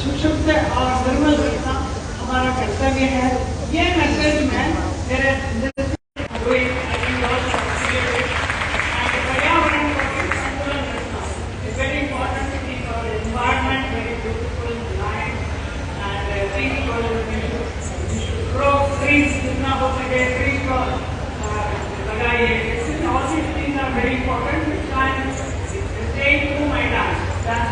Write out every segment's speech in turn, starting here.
सुशक्त और निर्मल रखना हमारा कर्तव्य है। ये मैसेज में मेरे पर्यावरण को संतुलन रखना is very important to keep our environment very beautiful line and trees grow trees जितना हो सके ट्रीज को लगाइए। All these things are very important which I am saying through my dance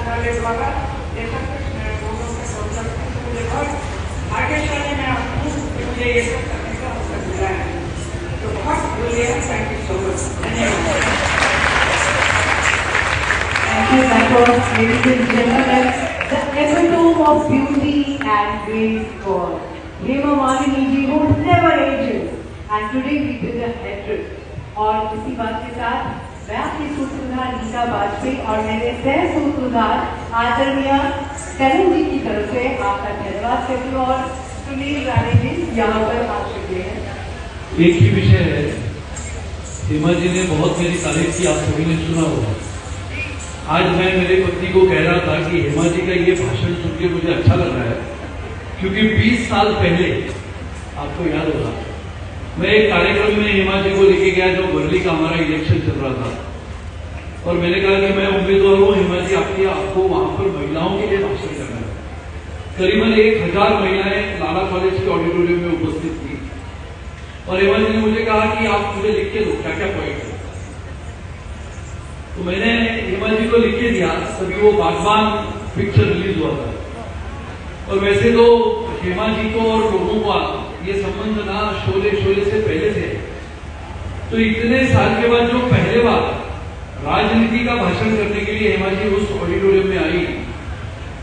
वाले द्वारा ये सब कुछ मैं लोगों से सोचता हूँ। मुझे बहुत भाग्यशाली मैं हूँ कि मुझे ये सब करने का अवसर मिला है। तो बहुत बोलिए थैंक यू सो मच। धन्यवाद। Thank you. That was, ladies and gentlemen, the epitome of beauty and grace for Hema Malini ji, who never ages, and today we did a head. और इसी बात के साथ मैं आपकी सूत्रधार नीता वाजपेयी और मेरे सह सूत्रधार आदरणीय करण जी की तरफ से आपका धन्यवाद करती हूँ। और सुनील राणे जी यहाँ पर आ चुके हैं। एक ही विषय है, हेमा जी ने बहुत मेरी तारीफ की, आप सभी ने सुना होगा। आज मैं मेरे पत्नी को कह रहा था कि हेमा जी का ये भाषण सुन के मुझे अच्छा लग रहा है, क्योंकि 20 साल पहले आपको याद होगा मैं एक कार्यक्रम में हेमा जी को लेके गया जो बरली का हमारा इलेक्शन चल रहा था, और मैंने कहा कि मैं उम्मीदवार हूँ हेमा जी, आपको वहां पर महिलाओं के लिए भाषण करना है। करीबन 1000 महिलाएं लाला कॉलेज के ऑडिटोरियम में उपस्थित थी, और हेमा जी ने मुझे कहा कि आप मुझे लिख के दो क्या क्या पॉइंट है। तो मैंने हेमा जी को लिख के दिया, तभी वो बागबान पिक्चर रिलीज हुआ था। और वैसे तो हेमा जी को और लोगों का ये संबंध ना शोले से पहले से, तो इतने साल के बाद जो पहले बार राजनीति का भाषण करने के लिए हेमा जी उस ऑडिटोरियम में आई,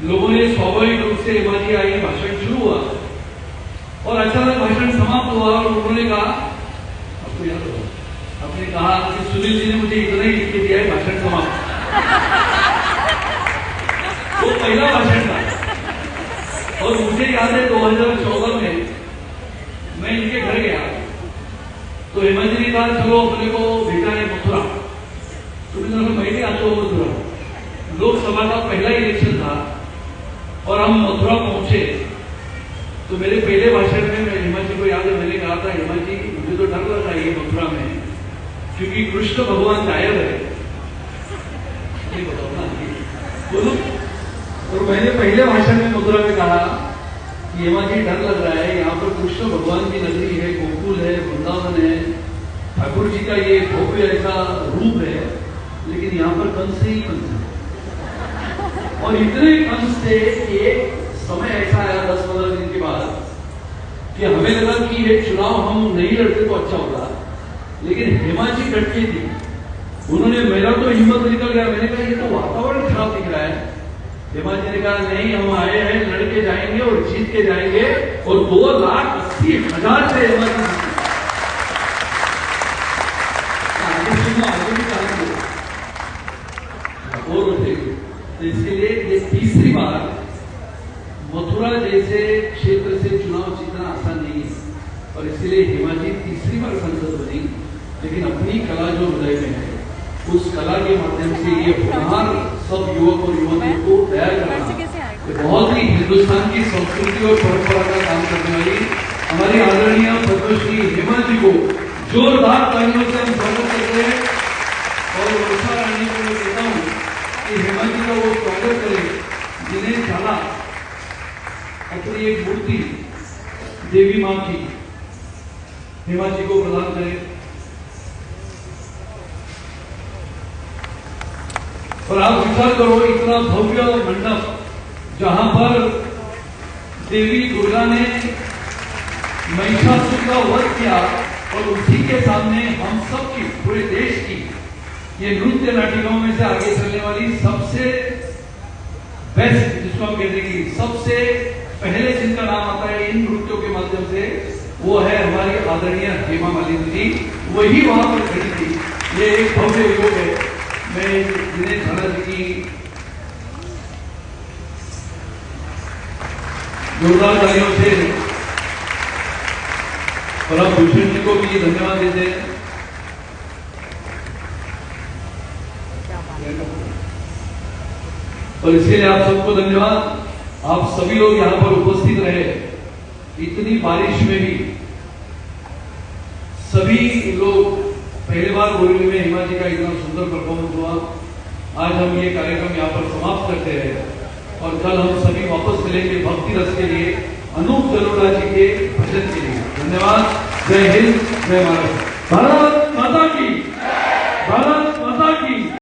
लोगों ने स्वाभाविक रूप से हेमा जी आई, भाषण शुरू हुआ और अचानक भाषण समाप्त हुआ और उन्होंने कहा, आपको याद होगा आपने कहा कि सुनील जी ने मुझे इतना ही लिख के दिया है, भाषण समाप्त। वो पहला भाषण था। और मुझे याद है 2014 में मैं इनके घर गया, तो हेमा जी ने कहा चलो अपने को भेजा है मथुरा। तो मैं भी आता हूँ मथुरा, लोकसभा का पहला इलेक्शन था और हम मथुरा पहुंचे। तो मेरे पहले भाषण में मैं हेमा जी को याद है, मैंने कहा था हेमा जी मुझे तो डर लग रहा है ये मथुरा में, क्योंकि कृष्ण भगवान गायब है। नहीं बताओ ना बोलो। और मैंने पहले भाषण में मथुरा में कहा कि हेमा जी डर लग रहा है, यहाँ पर कृष्ण भगवान की नगरी है, गोकुल है, वृंदावन है, ठाकुर जी का ये भव्य ऐसा रूप है, लेकिन यहाँ पर कंस ही कंस है। और इतने कंस थे कि एक समय ऐसा आया 10-15 दिन के बाद कि हमें लगा कि ये चुनाव हम नहीं लड़ते तो अच्छा होगा, लेकिन हेमा जी डटके थी। उन्होंने, मेरा तो हिम्मत निकल गया, मैंने कहा ये तो वातावरण खराब दिख रहा है। हेमा जी ने कहा नहीं, हम आए हैं लड़के जाएंगे और जीत के जाएंगे, और 2,80,000 से हेमा जी आगे भी करेंगे और उठेंगे। तो इसके लिए ये तीसरी बार मथुरा जैसे क्षेत्र से चुनाव जीतना आसान नहीं है, और इसलिए हेमा जी तीसरी बार सांसद बनी, लेकिन अपनी कला जो हृदय में है उस कला के माध्यम से ये पुनः सब युवक और युवतियों को तैयार करना, बहुत ही हिंदुस्तान की संस्कृति और परंपरा का काम करने वाली हमारी आदरणीय पद्मश्री हेमा जी को जोरदार तालियों से हम स्वागत करते हैं। और वर्षा रानी को मैं कहता हूँ कि हेमा जी का वो स्वागत करें जिन्हें जाना अपनी एक मूर्ति देवी माँ की हेमा जी को प्रदान करें। और आप विचार करो, इतना भव्य मंडप जहां पर देवी दुर्गा ने महिषासुर का वध किया, और उसी के सामने हम सब की, पूरे देश की ये नृत्य नाटिकाओं में से आगे चलने वाली सबसे बेस्ट, जिसको हम कहते हैं कि सबसे पहले जिनका नाम आता है इन नृत्यों के माध्यम से, वो है हमारी आदरणीय हेमा मालिनी जी। वही वहां पर खड़ी थी। ये एक भव्य योग है। मैं जिन्हें झाला जी की जोरदार तालियों से परम भूषण जी को भी धन्यवाद देते हैं। और इसके लिए आप सबको धन्यवाद। आप सभी लोग यहाँ पर उपस्थित रहे, इतनी बारिश में भी सभी लोग, पहली बार बोरीवली में हेमा जी का इतना सुंदर परफॉर्मेंस हुआ। आज हम ये कार्यक्रम यहाँ पर समाप्त करते हैं और कल हम सभी वापस मिलेंगे भक्ति रस के लिए, अनूप जलोटा जी के भजन के लिए। धन्यवाद। जय हिंद, जय भारत। भारत माता